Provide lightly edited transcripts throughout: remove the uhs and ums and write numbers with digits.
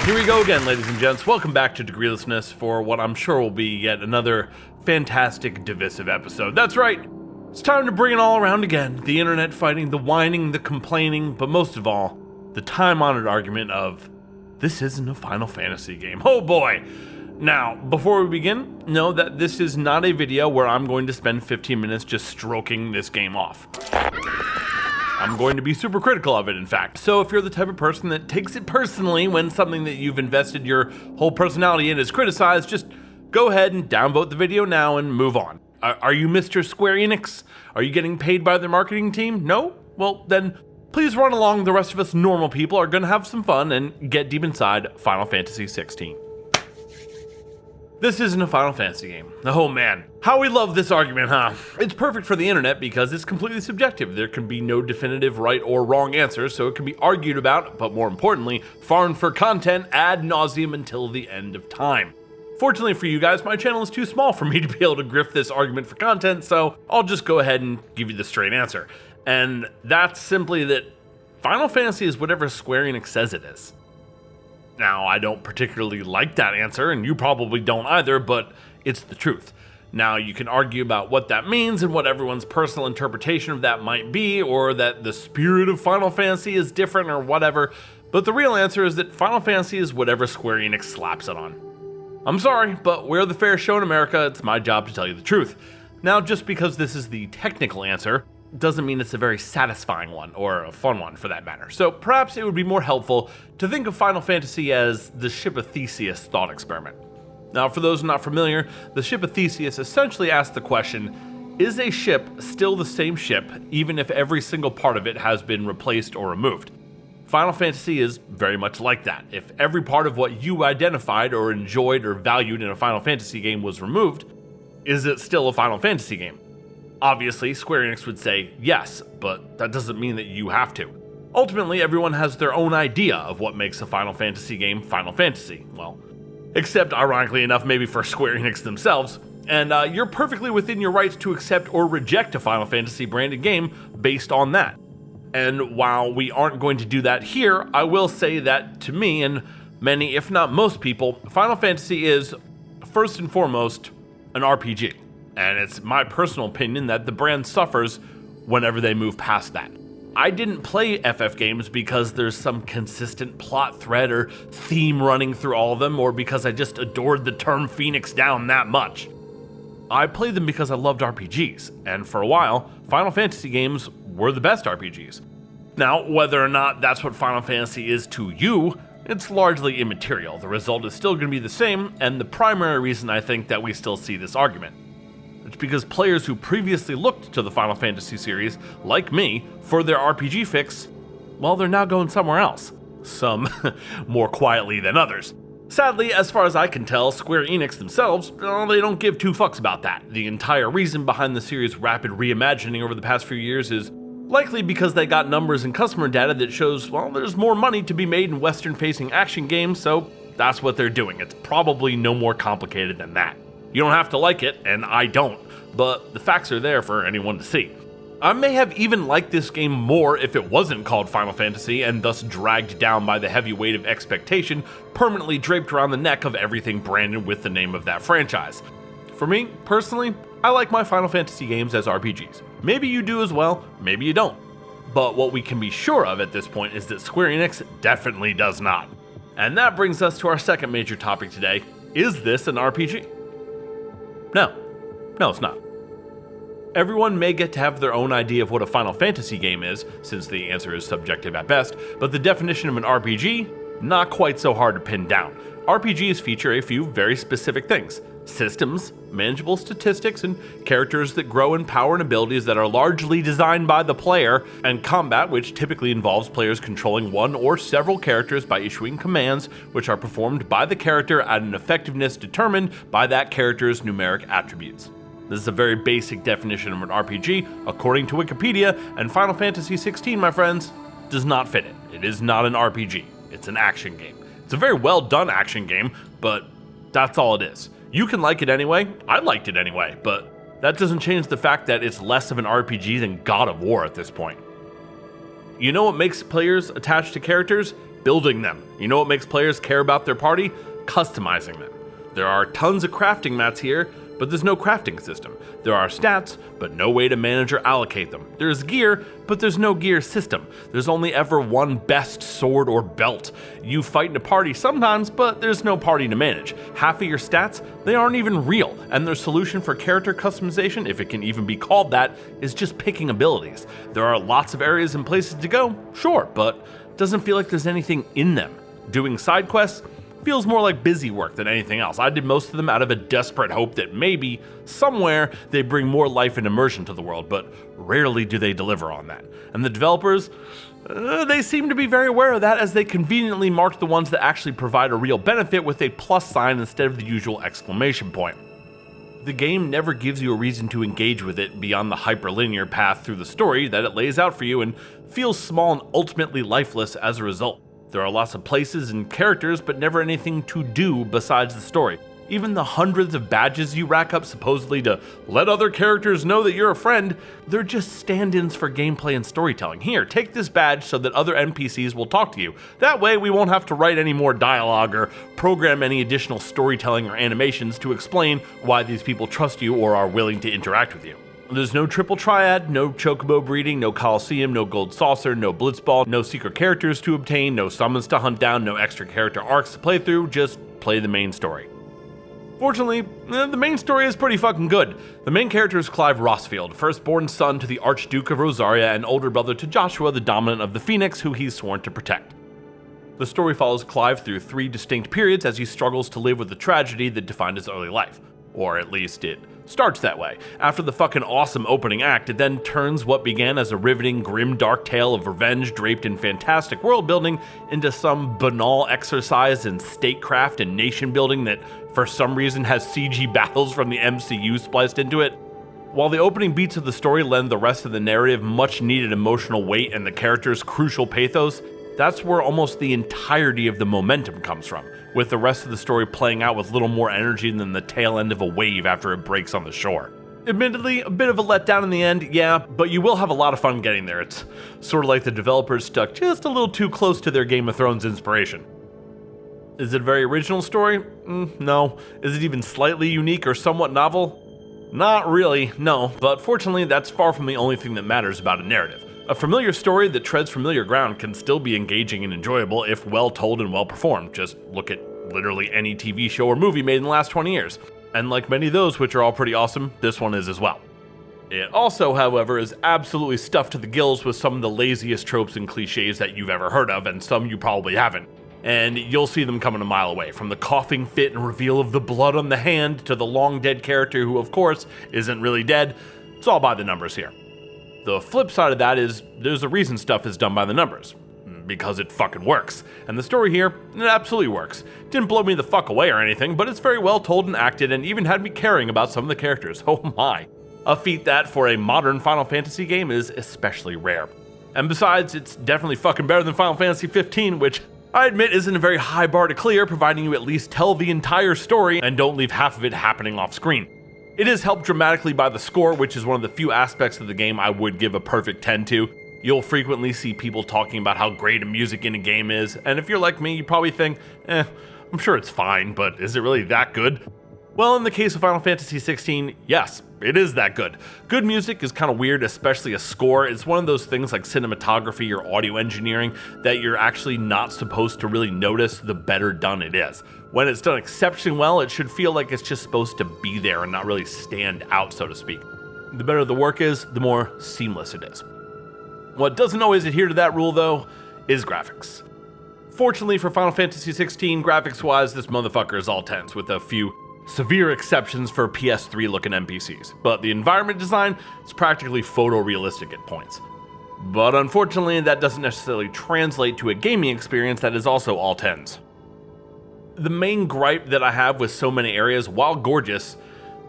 Here we go again, ladies and gents. Welcome back to DEGREELESSNESS for what I'm sure will be yet another fantastic, divisive episode. That's right, it's time to bring it all around again. The internet fighting, the whining, the complaining, but most of all, the time-honored argument of, this isn't a Final Fantasy game. Oh boy! Now, before we begin, know that this is not a video where I'm going to spend 15 minutes just stroking this game off. I'm going to be super critical of it, in fact. So if you're the type of person that takes it personally when something that you've invested your whole personality in is criticized, just go ahead and downvote the video now and move on. Are you Mr. Square Enix? Are you getting paid by their marketing team? No? Well, then please run along. The rest of us normal people are going to have some fun and get deep inside Final Fantasy 16. This isn't a Final Fantasy game. Oh man, how we love this argument, huh? It's perfect for the internet because it's completely subjective. There can be no definitive right or wrong answer, so it can be argued about, but more importantly, farmed for content ad nauseum until the end of time. Fortunately for you guys, my channel is too small for me to be able to grift this argument for content, so I'll just go ahead and give you the straight answer. And that's simply that Final Fantasy is whatever Square Enix says it is. Now, I don't particularly like that answer, and you probably don't either, but it's the truth. Now, you can argue about what that means and what everyone's personal interpretation of that might be, or that the spirit of Final Fantasy is different or whatever, but the real answer is that Final Fantasy is whatever Square Enix slaps it on. I'm sorry, but we're the fair show in America. It's my job to tell you the truth. Now, just because this is the technical answer doesn't mean it's a very satisfying one, or a fun one for that matter. So perhaps it would be more helpful to think of Final Fantasy as the Ship of Theseus thought experiment. Now, for those not familiar, the Ship of Theseus essentially asks the question, is a ship still the same ship even if every single part of it has been replaced or removed? Final Fantasy is very much like that. If every part of what you identified or enjoyed or valued in a Final Fantasy game was removed, is it still a Final Fantasy game? Obviously, Square Enix would say yes, but that doesn't mean that you have to. Ultimately, everyone has their own idea of what makes a Final Fantasy game Final Fantasy. Well, except ironically enough, maybe for Square Enix themselves. And you're perfectly within your rights to accept or reject a Final Fantasy branded game based on that. And while we aren't going to do that here, I will say that to me and many, if not most people, Final Fantasy is, first and foremost, an RPG. And it's my personal opinion that the brand suffers whenever they move past that. I didn't play FF games because there's some consistent plot thread or theme running through all of them, or because I just adored the term Phoenix Down that much. I played them because I loved RPGs, and for a while, Final Fantasy games were the best RPGs. Now, whether or not that's what Final Fantasy is to you, it's largely immaterial. The result is still going to be the same, and the primary reason I think that we still see this argument. It's because players who previously looked to the Final Fantasy series, like me, for their RPG fix, well, they're now going somewhere else. Some more quietly than others. Sadly, as far as I can tell, Square Enix themselves, they don't give two fucks about that. The entire reason behind the series' rapid reimagining over the past few years is likely because they got numbers and customer data that shows, well, there's more money to be made in Western-facing action games, so that's what they're doing. It's probably no more complicated than that. You don't have to like it, and I don't, but the facts are there for anyone to see. I may have even liked this game more if it wasn't called Final Fantasy and thus dragged down by the heavy weight of expectation permanently draped around the neck of everything branded with the name of that franchise. For me, personally, I like my Final Fantasy games as RPGs. Maybe you do as well, maybe you don't. But what we can be sure of at this point is that Square Enix definitely does not. And that brings us to our second major topic today. Is this an RPG? No, it's not. Everyone may get to have their own idea of what a Final Fantasy game is, since the answer is subjective at best, but the definition of an RPG, not quite so hard to pin down. RPGs feature a few very specific things: systems, manageable statistics, and characters that grow in power and abilities that are largely designed by the player, and combat, which typically involves players controlling one or several characters by issuing commands, which are performed by the character at an effectiveness determined by that character's numeric attributes. This is a very basic definition of an RPG, according to Wikipedia, and Final Fantasy 16, my friends, does not fit it. It is not an RPG. It's an action game. It's a very well done action game, but that's all it is. You can like it anyway. I liked it anyway, but that doesn't change the fact that it's less of an RPG than God of War at this point. You know what makes players attached to characters? building them. You know what makes players care about their party? Customizing them. There are tons of crafting mats here, but there's no crafting system. There are stats, but no way to manage or allocate them. There's gear, but there's no gear system. There's only ever one best sword or belt. You fight in a party sometimes, but there's no party to manage. Half of your stats, they aren't even real, and their solution for character customization, if it can even be called that, is just picking abilities. There are lots of areas and places to go, sure, but it doesn't feel like there's anything in them. Doing side quests feels more like busy work than anything else. I did most of them out of a desperate hope that maybe, somewhere, they bring more life and immersion to the world, but rarely do they deliver on that. And the developers, they seem to be very aware of that, as they conveniently mark the ones that actually provide a real benefit with a plus sign instead of the usual exclamation point. The game never gives you a reason to engage with it beyond the hyperlinear path through the story that it lays out for you, and feels small and ultimately lifeless as a result. There are lots of places and characters, but never anything to do besides the story. Even the hundreds of badges you rack up supposedly to let other characters know that you're a friend, they're just stand-ins for gameplay and storytelling. Here, take this badge so that other NPCs will talk to you. That way we won't have to write any more dialogue or program any additional storytelling or animations to explain why these people trust you or are willing to interact with you. There's no triple triad, no chocobo breeding, no coliseum, no gold saucer, no blitzball, no secret characters to obtain, no summons to hunt down, no extra character arcs to play through, just play the main story. Fortunately, the main story is pretty fucking good. The main character is Clive Rossfield, firstborn son to the Archduke of Rosaria and older brother to Joshua, the Dominant of the Phoenix, who he's sworn to protect. The story follows Clive through 3 distinct periods as he struggles to live with the tragedy that defined his early life. Or at least it starts that way. After the fucking awesome opening act, it then turns what began as a riveting, grim, dark tale of revenge draped in fantastic world building into some banal exercise in statecraft and nation building that for some reason has CG battles from the MCU spliced into it. While the opening beats of the story lend the rest of the narrative much needed emotional weight and the characters' crucial pathos, that's where almost the entirety of the momentum comes from, with the rest of the story playing out with little more energy than the tail end of a wave after it breaks on the shore. Admittedly, a bit of a letdown in the end, yeah, but you will have a lot of fun getting there. It's sort of like the developers stuck just a little too close to their Game of Thrones inspiration. Is it a very original story? No. Is it even slightly unique or somewhat novel? Not really, no, but fortunately that's far from the only thing that matters about a narrative. A familiar story that treads familiar ground can still be engaging and enjoyable if well told and well performed. Just look at literally any TV show or movie made in the last 20 years. And like many of those, which are all pretty awesome, this one is as well. It also, however, is absolutely stuffed to the gills with some of the laziest tropes and cliches that you've ever heard of, and some you probably haven't. And you'll see them coming a mile away, from the coughing fit and reveal of the blood on the hand to the long dead character who, of course, isn't really dead. It's all by the numbers here. The flip side of that is there's a reason stuff is done by the numbers. Because it fucking works. And the story here, it absolutely works. Didn't blow me the fuck away or anything, but it's very well told and acted and even had me caring about some of the characters. Oh my. A feat that for a modern Final Fantasy game is especially rare. And besides, it's definitely fucking better than Final Fantasy 15, which I admit isn't a very high bar to clear, providing you at least tell the entire story and don't leave half of it happening off screen. It is helped dramatically by the score, which is one of the few aspects of the game I would give a perfect 10 to. You'll frequently see people talking about how great a music in a game is, and if you're like me, you probably think, I'm sure it's fine, but is it really that good? Well, in the case of Final Fantasy 16, yes, it is that good. Good music is kind of weird, especially a score. It's one of those things like cinematography or audio engineering that you're actually not supposed to really notice the better done it is. When it's done exceptionally well, it should feel like it's just supposed to be there and not really stand out, so to speak. The better the work is, the more seamless it is. What doesn't always adhere to that rule, though, is graphics. Fortunately for Final Fantasy 16, graphics-wise, this motherfucker is all 10s, with a few severe exceptions for PS3-looking NPCs. But the environment design is practically photorealistic at points. But unfortunately, that doesn't necessarily translate to a gaming experience that is also all 10s. The main gripe that I have with so many areas, while gorgeous,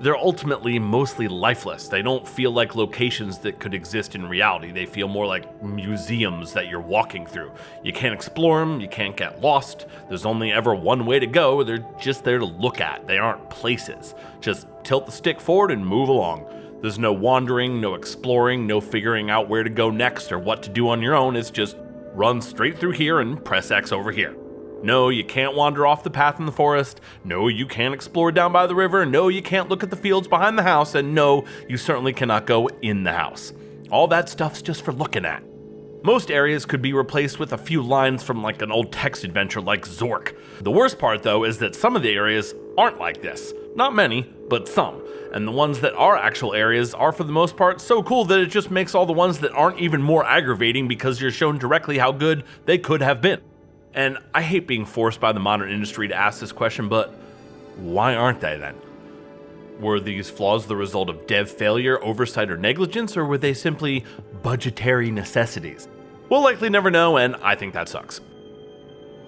they're ultimately mostly lifeless. They don't feel like locations that could exist in reality. They feel more like museums that you're walking through. You can't explore them, you can't get lost. There's only ever one way to go. They're just there to look at. They aren't places. Just tilt the stick forward and move along. There's no wandering, no exploring, no figuring out where to go next or what to do on your own. It's just run straight through here and press X over here. No, you can't wander off the path in the forest. No, you can't explore down by the river. No, you can't look at the fields behind the house. And no, you certainly cannot go in the house. All that stuff's just for looking at. Most areas could be replaced with a few lines from like an old text adventure like Zork. The worst part though is that some of the areas aren't like this. Not many, but some. And the ones that are actual areas are for the most part so cool that it just makes all the ones that aren't even more aggravating because you're shown directly how good they could have been. And I hate being forced by the modern industry to ask this question, but why aren't they then? Were these flaws the result of dev failure, oversight, or negligence, or were they simply budgetary necessities? We'll likely never know, and I think that sucks.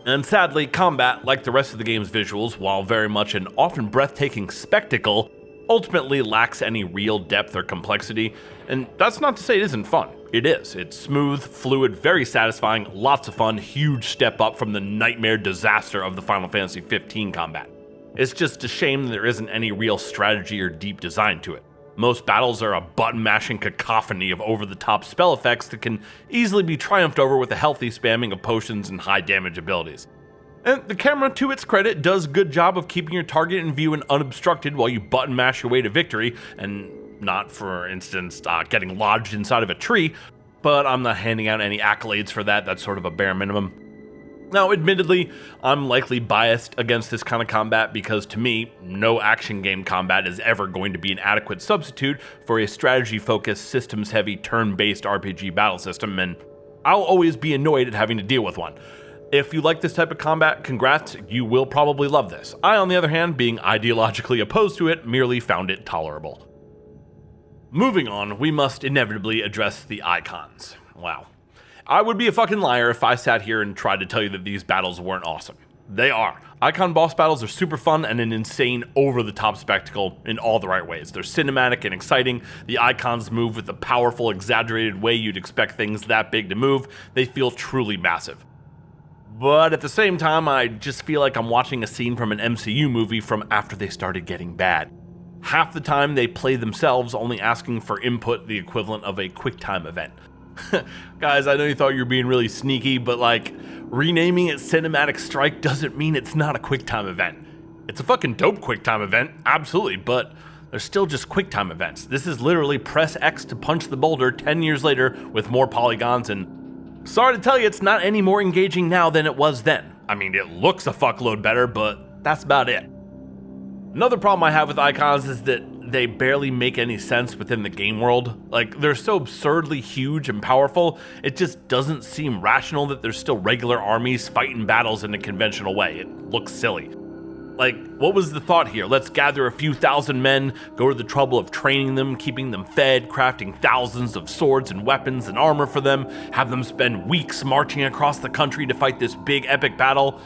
And sadly, combat, like the rest of the game's visuals, while very much an often breathtaking spectacle, ultimately lacks any real depth or complexity, and that's not to say it isn't fun. It is. It's smooth, fluid, very satisfying, lots of fun, huge step up from the nightmare disaster of the Final Fantasy XV combat. It's just a shame there isn't any real strategy or deep design to it. Most battles are a button-mashing cacophony of over-the-top spell effects that can easily be triumphed over with a healthy spamming of potions and high damage abilities. And the camera, to its credit, does a good job of keeping your target in view and unobstructed while you button mash your way to victory, and not, for instance, getting lodged inside of a tree, but I'm not handing out any accolades for that. That's sort of a bare minimum. Now, admittedly, I'm likely biased against this kind of combat because to me, no action game combat is ever going to be an adequate substitute for a strategy-focused, systems-heavy, turn-based RPG battle system, and I'll always be annoyed at having to deal with one. If you like this type of combat, congrats, you will probably love this. I, on the other hand, being ideologically opposed to it, merely found it tolerable. Moving on, we must inevitably address the icons. Wow. I would be a fucking liar if I sat here and tried to tell you that these battles weren't awesome. They are. Icon boss battles are super fun and an insane, over-the-top spectacle in all the right ways. They're cinematic and exciting. The icons move with the powerful, exaggerated way you'd expect things that big to move. They feel truly massive. But at the same time, I just feel like I'm watching a scene from an MCU movie from after they started getting bad. Half the time they play themselves, only asking for input the equivalent of a QuickTime event. Guys, I know you thought you were being really sneaky, but like, renaming it Cinematic Strike doesn't mean it's not a QuickTime event. It's a fucking dope QuickTime event, absolutely, but they're still just QuickTime events. This is literally press X to punch the boulder 10 years later with more polygons, and sorry to tell you, it's not any more engaging now than it was then. I mean, it looks a fuckload better, but that's about it. Another problem I have with icons is that they barely make any sense within the game world. Like, they're so absurdly huge and powerful, it just doesn't seem rational that there's still regular armies fighting battles in a conventional way. It looks silly. Like, what was the thought here? Let's gather a few thousand men, go to the trouble of training them, keeping them fed, crafting thousands of swords and weapons and armor for them, have them spend weeks marching across the country to fight this big epic battle,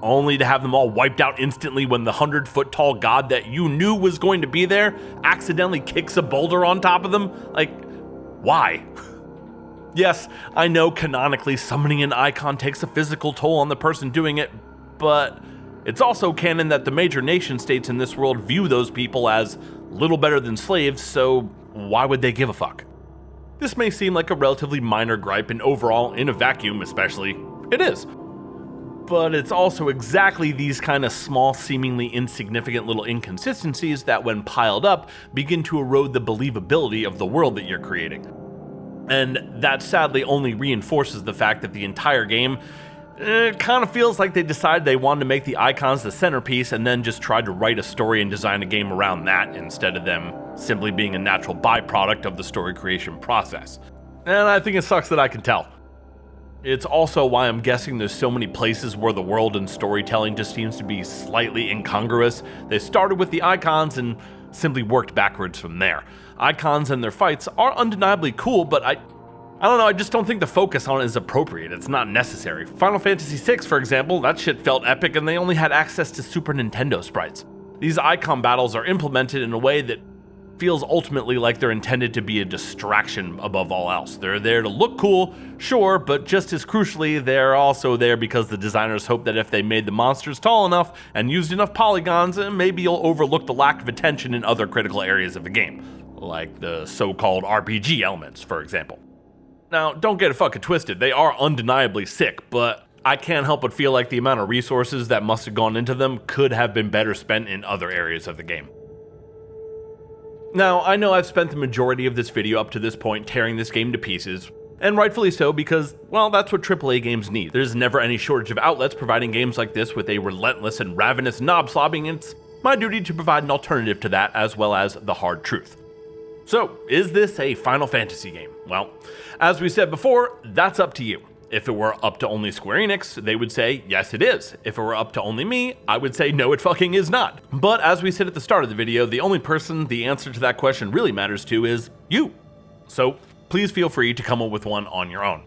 only to have them all wiped out instantly when the 100-foot-tall god that you knew was going to be there accidentally kicks a boulder on top of them? Like, why? Yes, I know canonically summoning an icon takes a physical toll on the person doing it, but it's also canon that the major nation states in this world view those people as little better than slaves, so why would they give a fuck? This may seem like a relatively minor gripe, and overall, in a vacuum especially, it is. But it's also exactly these kind of small, seemingly insignificant little inconsistencies that, when piled up, begin to erode the believability of the world that you're creating. And that sadly only reinforces the fact that the entire game kind of feels like they decided they wanted to make the icons the centerpiece and then just tried to write a story and design a game around that instead of them simply being a natural byproduct of the story creation process. And I think it sucks that I can tell. It's also why I'm guessing there's so many places where the world and storytelling just seems to be slightly incongruous. They started with the icons and simply worked backwards from there. Icons and their fights are undeniably cool, but I don't know, I just don't think the focus on it is appropriate. It's not necessary. Final Fantasy VI, for example, that shit felt epic and they only had access to Super Nintendo sprites. These icon battles are implemented in a way that feels ultimately like they're intended to be a distraction above all else. They're there to look cool, sure, but just as crucially, they're also there because the designers hope that if they made the monsters tall enough and used enough polygons, maybe you'll overlook the lack of attention in other critical areas of the game, like the so-called RPG elements, for example. Now, don't get it fucking twisted, they are undeniably sick, but I can't help but feel like the amount of resources that must have gone into them could have been better spent in other areas of the game. Now, I know I've spent the majority of this video up to this point tearing this game to pieces, and rightfully so because, well, that's what AAA games need. There's never any shortage of outlets providing games like this with a relentless and ravenous knob-slobbing, and it's my duty to provide an alternative to that as well as the hard truth. So, is this a Final Fantasy game? Well, as we said before, that's up to you. If it were up to only Square Enix, they would say, yes it is. If it were up to only me, I would say, no it fucking is not. But as we said at the start of the video, the only person the answer to that question really matters to is you. So, please feel free to come up with one on your own.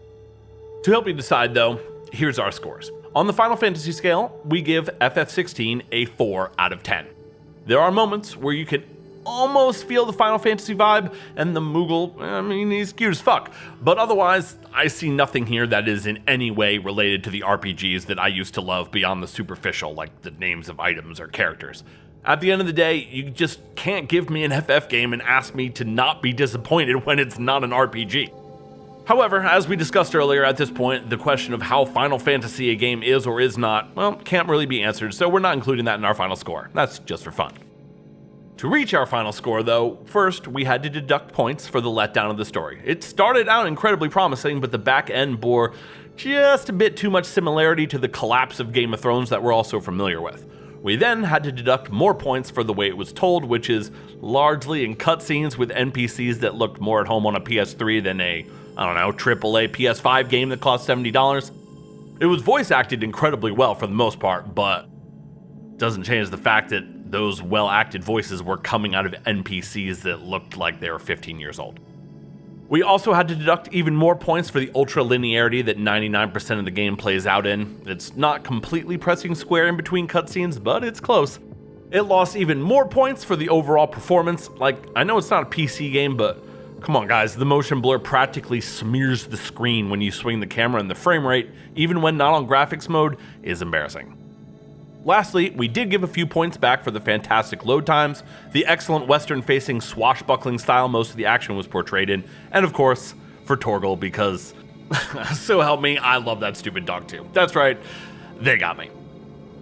To help you decide though, here's our scores. On the Final Fantasy scale, we give FF16 a 4 out of 10. There are moments where you can almost feel the Final Fantasy vibe, and the Moogle, I mean, he's cute as fuck. But otherwise, I see nothing here that is in any way related to the RPGs that I used to love beyond the superficial, like the names of items or characters. At the end of the day, you just can't give me an FF game and ask me to not be disappointed when it's not an RPG. However, as we discussed earlier, at this point, the question of how Final Fantasy a game is or is not, well, can't really be answered, so we're not including that in our final score. That's just for fun. To reach our final score though, first we had to deduct points for the letdown of the story. It started out incredibly promising, but the back end bore just a bit too much similarity to the collapse of Game of Thrones that we're all so familiar with. We then had to deduct more points for the way it was told, which is largely in cutscenes with NPCs that looked more at home on a PS3 than a, I don't know, AAA PS5 game that cost $70. It was voice acted incredibly well for the most part, but doesn't change the fact that those well-acted voices were coming out of NPCs that looked like they were 15 years old. We also had to deduct even more points for the ultra-linearity that 99% of the game plays out in. It's not completely pressing square in between cutscenes, but it's close. It lost even more points for the overall performance. Like, I know it's not a PC game, but come on guys, the motion blur practically smears the screen when you swing the camera, and the frame rate, even when not on graphics mode, is embarrassing. Lastly, we did give a few points back for the fantastic load times, the excellent western-facing swashbuckling style most of the action was portrayed in, and of course, for Torgal because, so help me, I love that stupid dog too. That's right, they got me.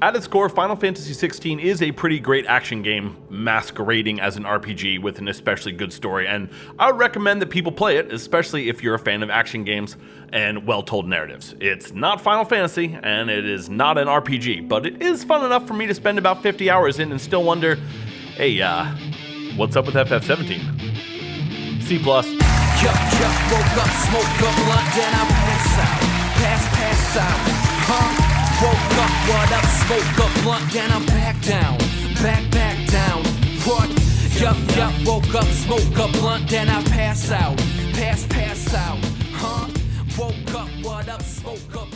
At its core, Final Fantasy XVI is a pretty great action game masquerading as an RPG with an especially good story, and I would recommend that people play it, especially if you're a fan of action games and well-told narratives. It's not Final Fantasy, and it is not an RPG, but it is fun enough for me to spend about 50 hours in and still wonder, hey, what's up with FF17? C+. Woke up, smoke up, blunt, then I pass out, Woke up, what up, smoke up, blunt, then I'm back down, back down, what? Yup, woke up, smoke up, blunt, then I pass out, pass out, Woke up, what up, smoke up.